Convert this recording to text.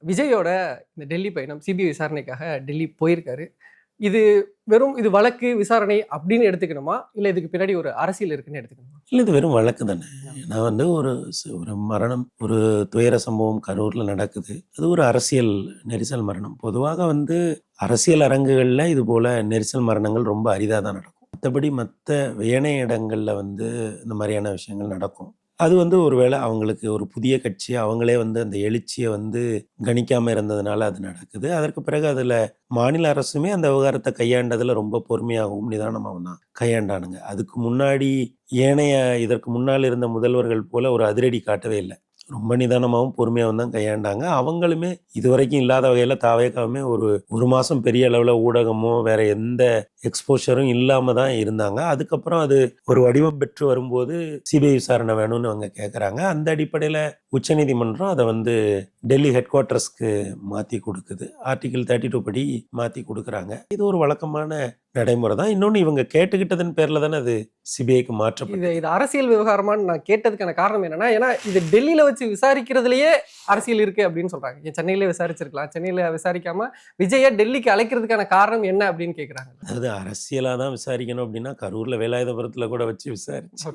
விஜயோட இந்த டெல்லி பயணம் சிபிஐ விசாரணைக்காக டெல்லி போயிருக்காரு. இது வெறும் இது வழக்கு, விசாரணை அப்படின்னு எடுத்துக்கணுமா? இல்ல இதுக்கு பின்னாடி ஒரு அரசியல் இருக்குன்னு எடுத்துக்கணுமா? இல்லை, இது வெறும் வழக்கு தானே. நான் ஒரு மரணம், ஒரு துயர சம்பவம் கரூரில் நடக்குது. அது ஒரு அரசியல் நெரிசல் மரணம். பொதுவாக அரசியல் அரங்குகளில் இது போல நெரிசல் மரணங்கள் ரொம்ப அரிதாக தான் நடக்கும். மற்றபடி மற்ற ஏனைய இடங்களில் இந்த மாதிரியான விஷயங்கள் நடக்கும். அது ஒருவேளை அவங்களுக்கு ஒரு புதிய கட்சி, அவங்களே அந்த எழுச்சியை கணிக்காமல் இருந்ததுனால அது நடக்குது. அதற்கு பிறகு அதில் மாநில அரசுமே அந்த விவகாரத்தை கையாண்டதில் ரொம்ப பொறுமையாகவும் நிதானமாகவும் தான் கையாண்டானுங்க. அதுக்கு முன்னாடி இதற்கு முன்னால் இருந்த முதல்வர்கள் போல ஒரு அதிரடி காட்டவே இல்லை. ரொம்ப நிதானமாகவும் பொறுமையாகவும் தான் கையாண்டாங்க. அவங்களுமே இதுவரைக்கும் இல்லாத வகையில் தாவேக்காவுமே ஒரு மாதம் பெரிய அளவில் ஊடகமோ வேற எந்த எக்ஸ்போஷரும் இல்லாமல் தான் இருந்தாங்க. அதுக்கப்புறம் அது ஒரு வடிவம் பெற்று வரும்போது சிபிஐ விசாரணை வேணும்னு அவங்க கேட்குறாங்க. அந்த அடிப்படையில் உச்சநீதிமன்றம் அதை டெல்லி ஹெட் குவார்ட்டர்ஸ்க்கு மாற்றி கொடுக்குது. ஆர்டிகிள் 32 படி மாற்றி கொடுக்குறாங்க. இது ஒரு வழக்கமான நடைமுறை தான். இன்னொன்று, இவங்க கேட்டுக்கிட்டதன் பேரில் தானே அது சிபிஐக்கு மாற்றப்பட்டது. இது அரசியல் விவகாரமான்னு நான் கேட்டதுக்கான காரணம் என்னன்னா, ஏன்னா இது டெல்லியில வச்சு விசாரிக்கிறதுலயே அரசியல் இருக்கு அப்படின்னு சொல்றாங்க. ஏன் சென்னையிலே விசாரிச்சிருக்கலாம். சென்னையில விசாரிக்காம விஜயை டெல்லிக்கு அழைக்கிறதுக்கான காரணம் என்ன அப்படின்னு கேட்குறாங்க. அதாவது அரசியலாக தான் விசாரிக்கணும் அப்படின்னா கரூரில் வேலாயுதபுரத்தில் கூட வச்சு விசாரிச்சு